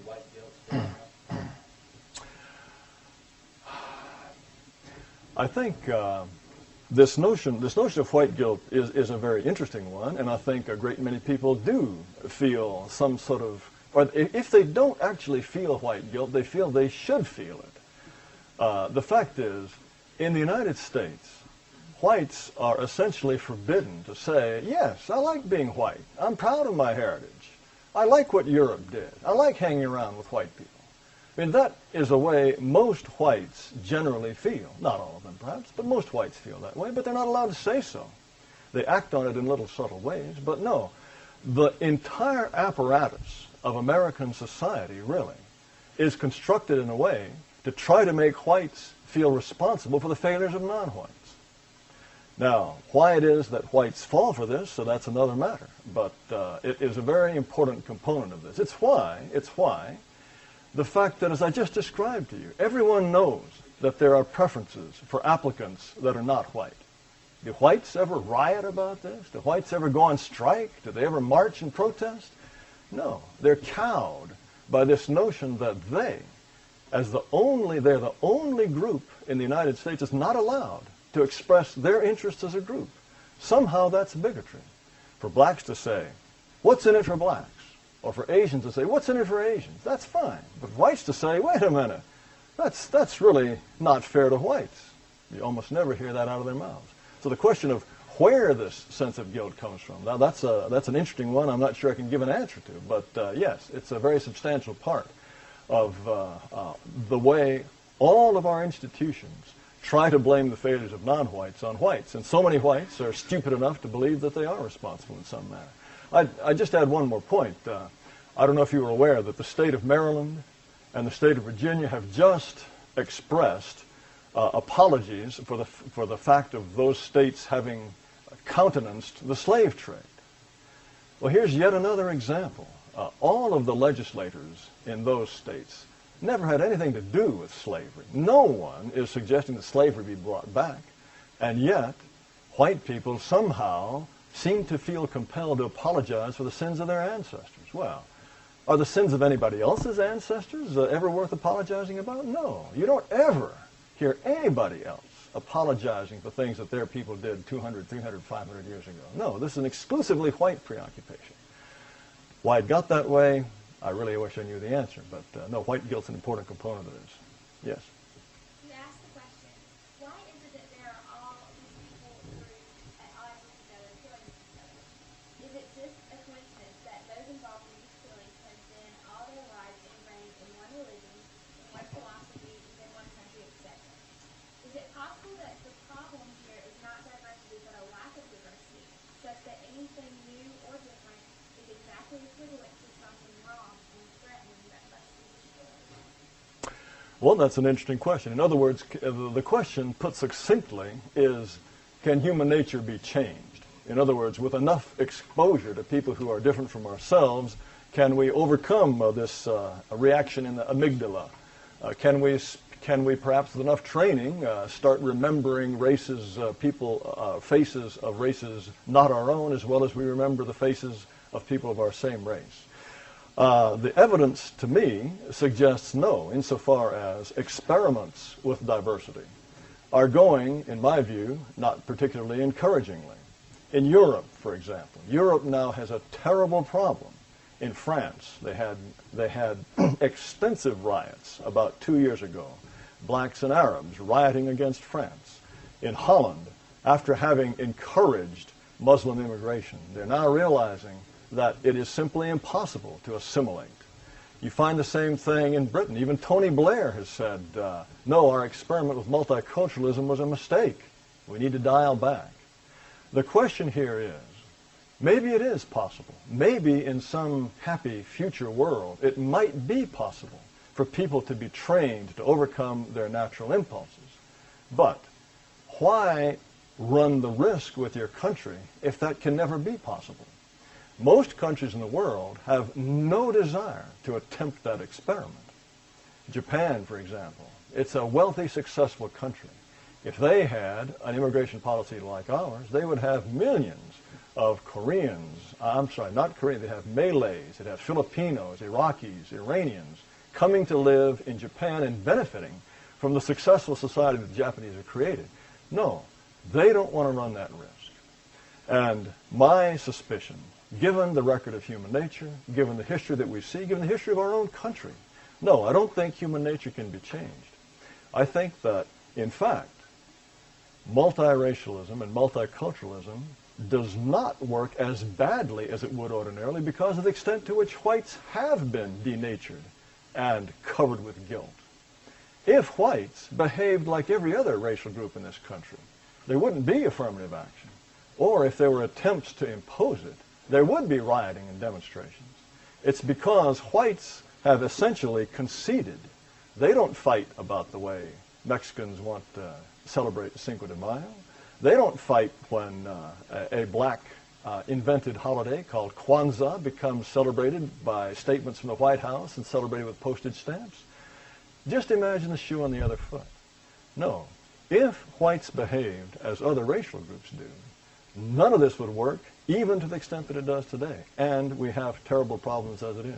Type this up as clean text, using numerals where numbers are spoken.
white guilt still around? I think this notion of white guilt is a very interesting one, and I think a great many people do feel some sort of, or if they don't actually feel white guilt, they feel they should feel it. The fact is, in the United States, whites are essentially forbidden to say, yes, I like being white. I'm proud of my heritage. I like what Europe did. I like hanging around with white people. I mean, that is a way most whites generally feel. Not all of them, perhaps, but most whites feel that way, but they're not allowed to say so. They act on it in little subtle ways, but no. The entire apparatus of American society, really, is constructed in a way to try to make whites feel responsible for the failures of non-whites. Now, why it is that whites fall for this, so that's another matter, but it is a very important component of this. It's why the fact that, as I just described to you, everyone knows that there are preferences for applicants that are not white. Do whites ever riot about this? Do whites ever go on strike? Do they ever march and protest? No. They're cowed by this notion that they're the only group in the United States that's not allowed to express their interests as a group. Somehow that's bigotry. For blacks to say, what's in it for blacks? Or for Asians to say, what's in it for Asians? That's fine. But whites to say, wait a minute, that's really not fair to whites. You almost never hear that out of their mouths. So the question of where this sense of guilt comes from, now that's an interesting one I'm not sure I can give an answer to, but yes, it's a very substantial part of the way all of our institutions try to blame the failures of non-whites on whites. And so many whites are stupid enough to believe that they are responsible in some manner. I just add one more point. I don't know if you were aware that the state of Maryland and the state of Virginia have just expressed apologies for the fact of those states having countenanced the slave trade. Well, here's yet another example. All of the legislators in those states never had anything to do with slavery. No one is suggesting that slavery be brought back, and yet white people somehow seem to feel compelled to apologize for the sins of their ancestors. Well, are the sins of anybody else's ancestors ever worth apologizing about? No. You don't ever hear anybody else apologizing for things that their people did 200, 300, 500 years ago. No, this is an exclusively white preoccupation. Why it got that way, I really wish I knew the answer, but no, white guilt's an important component of this. Yes? You asked the question, why is it that there are all these people groups at odds with each other, killing each other? Is it just a coincidence that those involved in these killings have been all their lives ingrained in one religion, in one philosophy, in one country, etc.? Is it possible that the problem here is not diversity but a lack of diversity, such that anything new or different is exactly equivalent to something wrong and threatening that must be destroyed? Well, that's an interesting question. In other words, the question put succinctly is, can human nature be changed? In other words, with enough exposure to people who are different from ourselves, can we overcome this reaction in the amygdala? Can we perhaps, with enough training, start remembering faces of races not our own, as well as we remember the faces of people of our same race? The evidence, to me, suggests no, insofar as experiments with diversity are going, in my view, not particularly encouragingly. In Europe, for example, Europe now has a terrible problem. In France, they had extensive riots about 2 years ago, blacks and Arabs rioting against France. In Holland, after having encouraged Muslim immigration, they're now realizing that it is simply impossible to assimilate. You find the same thing in Britain. Even Tony Blair has said, no, our experiment with multiculturalism was a mistake. We need to dial back. The question here is, maybe it is possible. Maybe in some happy future world, it might be possible for people to be trained to overcome their natural impulses. But why run the risk with your country if that can never be possible? Most countries in the world have no desire to attempt that experiment. Japan, for example, it's a wealthy, successful country. If they had an immigration policy like ours, they would have millions of Koreans, I'm sorry, not Koreans, they have Malays, they have Filipinos, Iraqis, Iranians coming to live in Japan and benefiting from the successful society that the Japanese have created. No, they don't want to run that risk. And my suspicion, given the record of human nature, given the history that we see, given the history of our own country, no, I don't think human nature can be changed. I think that, in fact, multiracialism and multiculturalism does not work as badly as it would ordinarily because of the extent to which whites have been denatured and covered with guilt. If whites behaved like every other racial group in this country, there wouldn't be affirmative action. Or if there were attempts to impose it, there would be rioting and demonstrations. It's because whites have essentially conceded. They don't fight about the way Mexicans want to celebrate Cinco de Mayo. They don't fight when a black invented holiday called Kwanzaa becomes celebrated by statements from the White House and celebrated with postage stamps. Just imagine the shoe on the other foot. No, if whites behaved as other racial groups do, none of this would work, even to the extent that it does today. And we have terrible problems as it is.